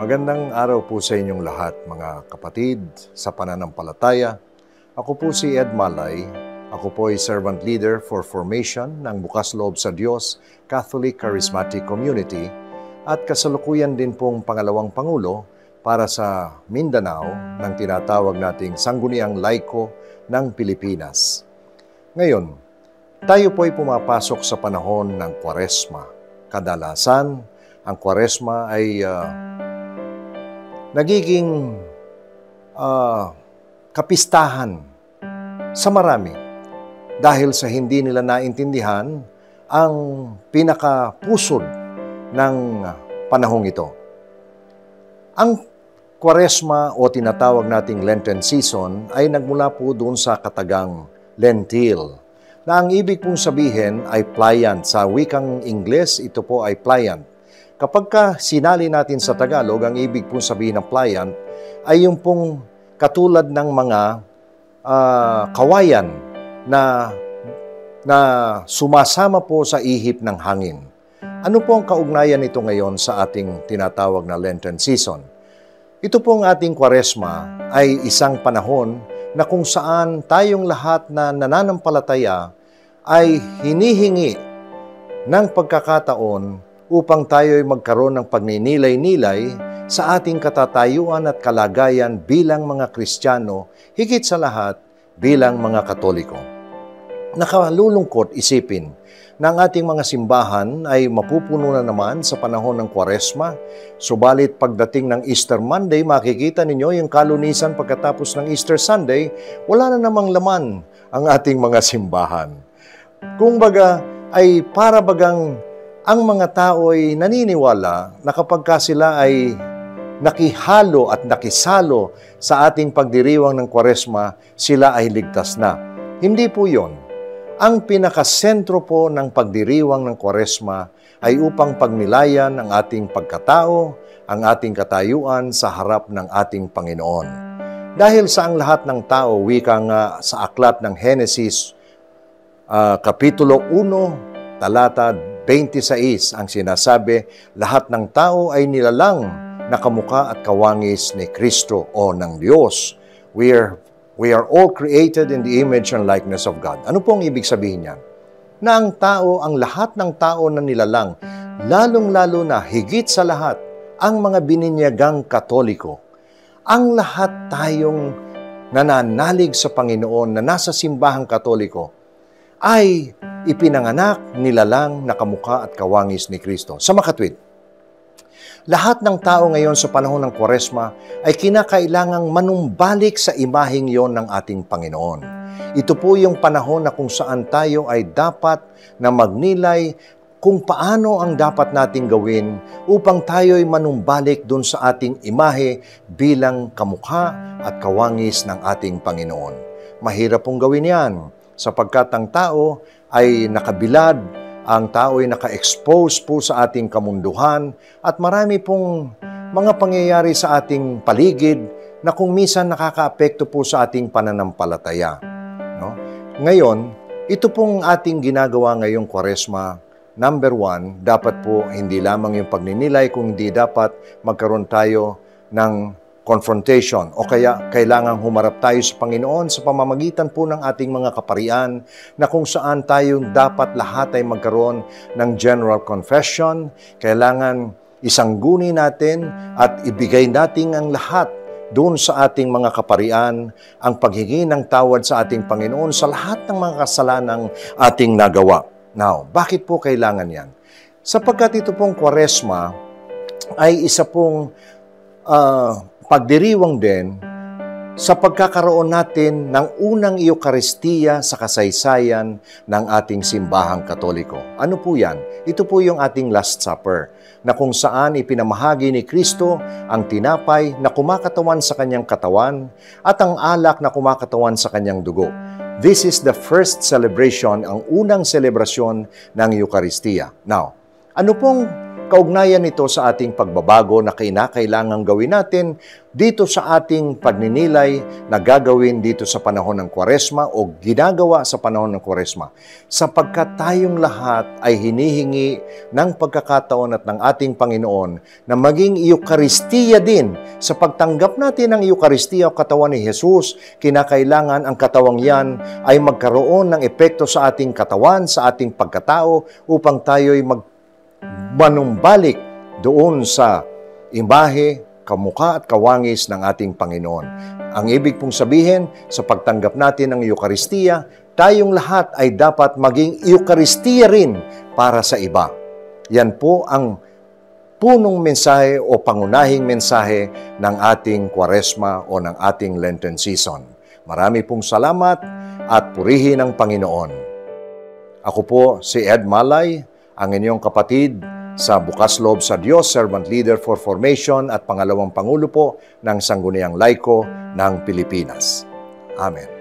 Magandang araw po sa inyong lahat, mga kapatid sa pananampalataya. Ako po si Ed Malay. Ako po ay Servant Leader for Formation ng Bukas Loob sa Diyos Catholic Charismatic Community at kasalukuyan din pong pangalawang Pangulo para sa Mindanao ng tinatawag nating Sangguniang Laiko ng Pilipinas. Ngayon, tayo po ay pumapasok sa panahon ng Kwaresma. Kadalasan, ang Kwaresma ay nagiging kapistahan sa marami dahil sa hindi nila naintindihan ang pinakapusod ng panahong ito. Ang Kwaresma o tinatawag nating Lenten season ay nagmula po doon sa katagang lentil, na ang ibig pong sabihin ay pliant. Sa wikang Ingles, ito po ay pliant. Kapag sinali natin sa Tagalog, ang ibig pong sabihin ng pliant ay yung pong katulad ng mga kawayan na sumasama po sa ihip ng hangin. Ano po ang kaugnayan nito ngayon sa ating tinatawag na Lenten season? Ito pong ating Kwaresma ay isang panahon na kung saan tayong lahat na nananampalataya ay hinihingi ng pagkakataon upang tayo ay magkaroon ng pagninilay-nilay sa ating katatayuan at kalagayan bilang mga Kristiyano, higit sa lahat bilang mga Katoliko. Nakalulungkot isipin na ang ating mga simbahan ay mapupuno na naman sa panahon ng Kwaresma, subalit pagdating ng Easter Monday, makikita ninyo yung kalunisan pagkatapos ng Easter Sunday, wala na namang laman ang ating mga simbahan. Kumbaga ay para bagang ang mga tao ay naniniwala na kapag sila ay nakihalo at nakisalo sa ating pagdiriwang ng Kwaresma, sila ay ligtas na. Hindi po yon. Ang pinakasentro po ng pagdiriwang ng Kwaresma ay upang pagnilayan ang ating pagkatao, ang ating katayuan sa harap ng ating Panginoon. Dahil sa ang lahat ng tao, wika nga sa aklat ng Henesis, Kapitulo 1, talata 26, ang sinasabi, lahat ng tao ay nilalang na kamukha at kawangis ni Kristo o ng Diyos. We are all created in the image and likeness of God. Ano po ang ibig sabihin niyan? Na ang tao, ang lahat ng tao na nilalang, lalong-lalo na higit sa lahat, ang mga bininyagang Katoliko. Ang lahat tayong nananalig sa Panginoon na nasa simbahang Katoliko ay ipinanganak, nilalang na kamukha at kawangis ni Kristo. Sa makatwid, lahat ng tao ngayon sa panahon ng Kwaresma ay kinakailangang manumbalik sa imaheng yon ng ating Panginoon. Ito po yung panahon na kung saan tayo ay dapat na magnilay kung paano ang dapat nating gawin upang tayo ay manumbalik dun sa ating imahe bilang kamukha at kawangis ng ating Panginoon. Mahirap pong gawin yan sapagkat ang tao ay nakabilad, ang tao ay naka-expose po sa ating kamunduhan at marami pong mga pangyayari sa ating paligid na kung minsan nakakaapekto po sa ating pananampalataya. No? Ngayon, ito pong ating ginagawa ngayong Kwaresma, number 1, dapat po hindi lamang yung pagninilay, kung hindi dapat magkaroon tayo ng confrontation o kaya kailangang humarap tayo sa Panginoon sa pamamagitan po ng ating mga kaparian na kung saan tayo dapat lahat ay magkaroon ng general confession. Kailangan isangguni natin at ibigay natin ang lahat doon sa ating mga kaparian ang paghingi ng tawad sa ating Panginoon sa lahat ng mga kasalanang ating nagawa. Now, bakit po kailangan yan? Sapagkat ito pong Kwaresma ay isa pong pagdiriwang din sa pagkakaroon natin ng unang Eucharistiya sa kasaysayan ng ating simbahang Katoliko. Ano po yan? Ito po yung ating Last Supper, na kung saan ipinamahagi ni Kristo ang tinapay na kumakatawan sa kanyang katawan at ang alak na kumakatawan sa kanyang dugo. This is the first celebration, ang unang selebrasyon ng Eucharistiya. Now, ano pong kaugnayan nito sa ating pagbabago na kinakailangang gawin natin dito sa ating pagninilay na gagawin dito sa panahon ng Kwaresma o ginagawa sa panahon ng Kwaresma. Sapagkat tayong lahat ay hinihingi ng pagkakataon at ng ating Panginoon na maging Eucharistia din. Sa pagtanggap natin ng Eucharistia o katawan ni Jesus, kinakailangan ang katawang yan ay magkaroon ng epekto sa ating katawan, sa ating pagkatao, upang tayo'y manumbalik doon sa imahe, kamukha at kawangis ng ating Panginoon. Ang ibig pong sabihin, sa pagtanggap natin ng Eucharistia, tayong lahat ay dapat maging Eucharistia rin para sa iba. Yan po ang punong mensahe o pangunahing mensahe ng ating Kwaresma o ng ating Lenten season. Marami pong salamat at purihin ang Panginoon. Ako po si Ed Malay, ang inyong kapatid sa Bukas Loob sa Diyos, Servant Leader for Formation at pangalawang Pangulo po ng Sangguniang Laiko ng Pilipinas. Amen.